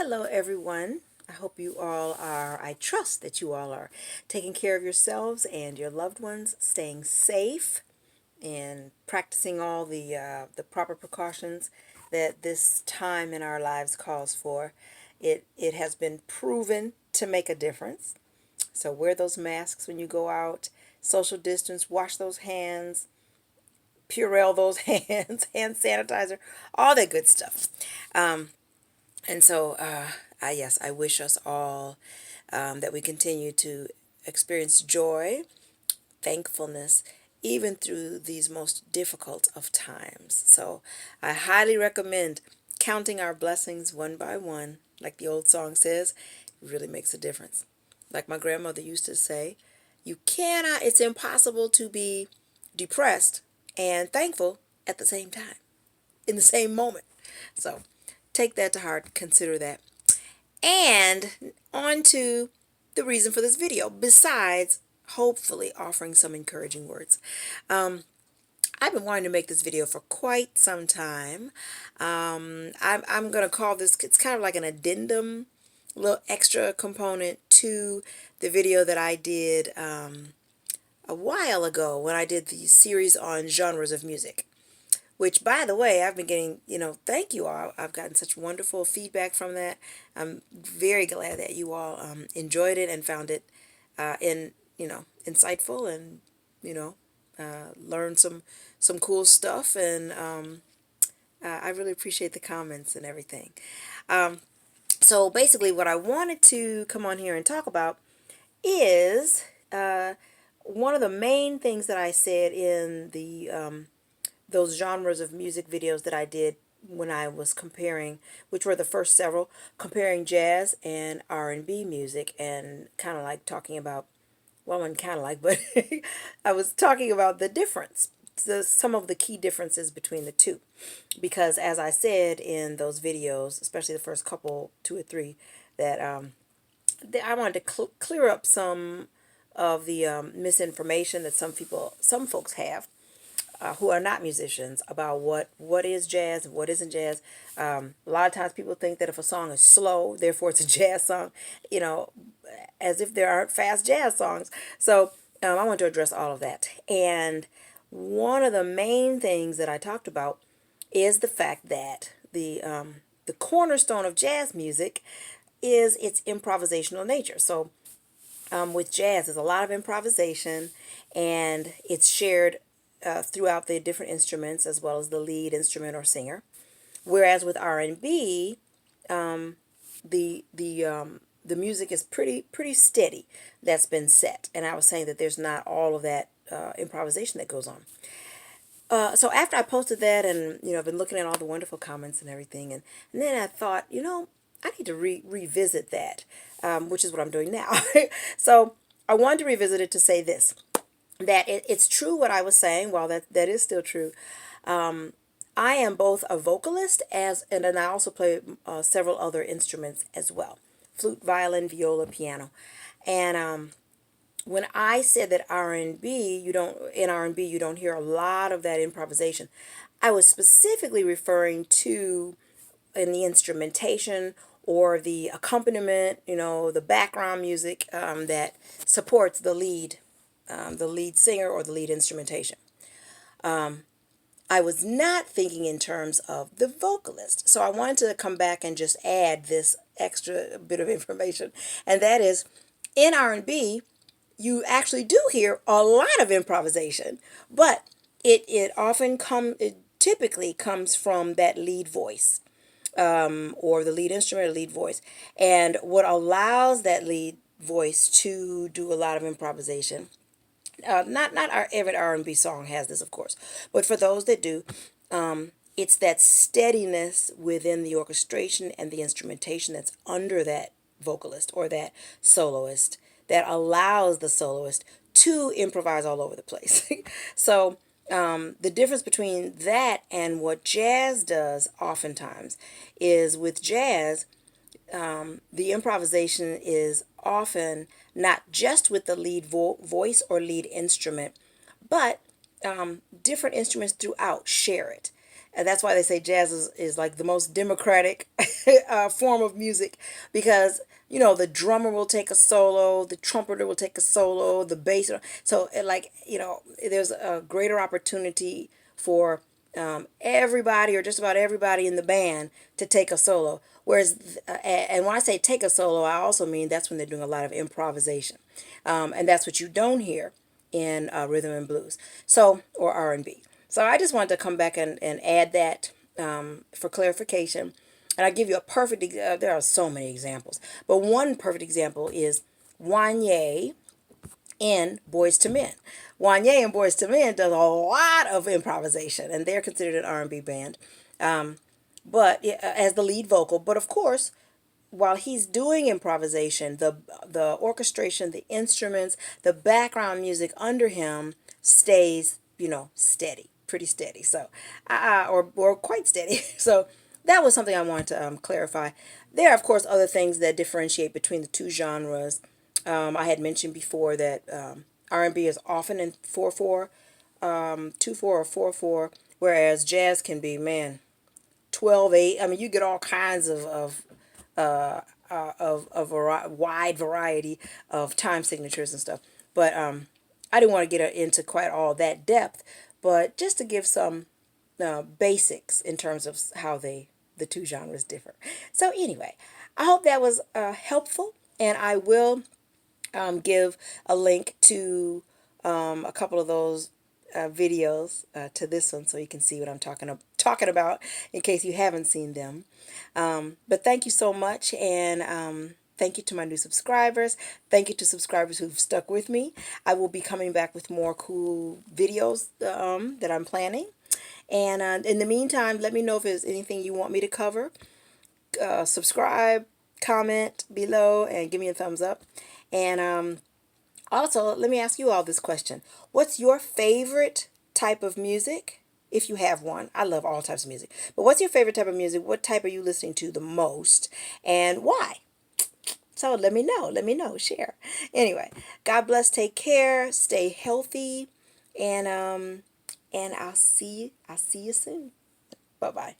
Hello, everyone. I hope you all are, I trust that you all are taking care of yourselves and your loved ones, staying safe, and practicing all the proper precautions that this time in our lives calls for. It has been proven to make a difference. So wear those masks when you go out, social distance, wash those hands, Purell those hands, hand sanitizer, all that good stuff. And so, yes, I wish us all that we continue to experience joy, thankfulness, even through these most difficult of times. So, I highly recommend counting our blessings one by one. Like the old song says, it really makes a difference. Like my grandmother used to say, it's impossible to be depressed and thankful at the same time, in the same moment. So, take that to heart, consider that. And on to the reason for this video, besides hopefully offering some encouraging words. I've been wanting to make this video for quite some time. I'm going to call this, it's kind of like an addendum, little extra component to the video that I did a while ago when I did the series on genres of music. Which, by the way, I've been getting, thank you all. I've gotten such wonderful feedback from that. I'm very glad that you all enjoyed it and found it insightful and, learned some cool stuff. And I really appreciate the comments and everything. So basically what I wanted to come on here and talk about is one of the main things that I said in the those genres of music videos that I did when I was comparing, which were the first several, comparing jazz and R&B music, and kind of like talking about, well, I wasn't kind of like, but I was talking about the difference, some of the key differences between the two. Because as I said in those videos, especially the first couple, two or three, that I wanted to clear up some of the misinformation that some folks have who are not musicians about what is jazz and what isn't jazz. A lot of times people think that if a song is slow, therefore it's a jazz song, as if there aren't fast jazz songs. So I want to address all of that. And one of the main things that I talked about is the fact that the cornerstone of jazz music is its improvisational nature. So with jazz, there's a lot of improvisation, and it's shared throughout the different instruments as well as the lead instrument or singer. Whereas with R&B, the music is pretty steady. That's been set, and I was saying that there's not all of that improvisation that goes on. So after I posted that, and I've been looking at all the wonderful comments and everything, and then I thought, I need to revisit that, which is what I'm doing now. So I wanted to revisit it to say this, that it's true what I was saying. While that is still true, I am both a vocalist and then I also play several other instruments as well: flute, violin, viola, piano. And when I said that R&B, in R&B you don't hear a lot of that improvisation, I was specifically referring to in the instrumentation or the accompaniment, the background music that supports the lead singer or the lead instrumentation. I was not thinking in terms of the vocalist. So I wanted to come back and just add this extra bit of information. And that is, in R&B, you actually do hear a lot of improvisation, but it typically comes from that lead voice, or the lead instrument or lead voice. And what allows that lead voice to do a lot of improvisation, not every R&B song has this, of course, but for those that do, it's that steadiness within the orchestration and the instrumentation that's under that vocalist or that soloist that allows the soloist to improvise all over the place. So the difference between that and what jazz does oftentimes is, with jazz, the improvisation is often not just with the lead voice or lead instrument, but different instruments throughout share it. And that's why they say jazz is like the most democratic form of music, because the drummer will take a solo, the trumpeter will take a solo, the bass. So like there's a greater opportunity for everybody or just about everybody in the band to take a solo. Whereas, and when I say take a solo, I also mean that's when they're doing a lot of improvisation, and that's what you don't hear in rhythm and blues, so or R&B. So I just wanted to come back and add that for clarification. And I give you a perfect. There are so many examples, but one perfect example is Wanye in Boys to Men. Wanye and Boys to Men does a lot of improvisation, and they're considered an R&B band, but as the lead vocal. But of course, while he's doing improvisation, the orchestration, the instruments, the background music under him stays, steady, pretty steady. So, or quite steady. So that was something I wanted to clarify. There are, of course, other things that differentiate between the two genres. I had mentioned before that R&B is often in 4/4, 2/4 or 4/4, whereas jazz can be, man, 12/8. I mean, you get all kinds of a wide variety of time signatures and stuff. But I didn't want to get into quite all that depth, but just to give some basics in terms of how the two genres differ. So anyway, I hope that was helpful, and I will give a link to a couple of those videos to this one, so you can see what I'm talking about in case you haven't seen them. But thank you so much, and thank you to my new subscribers. Thank you to subscribers who've stuck with me. I will be coming back with more cool videos that I'm planning. And in the meantime, let me know if there's anything you want me to cover. Subscribe, comment below, and give me a thumbs up. And also, let me ask you all this question. What's your favorite type of music? If you have one. I love all types of music. But what's your favorite type of music? What type are you listening to the most? And why? So let me know. Let me know. Share. Anyway, God bless. Take care. Stay healthy. And I'll see you soon. Bye-bye.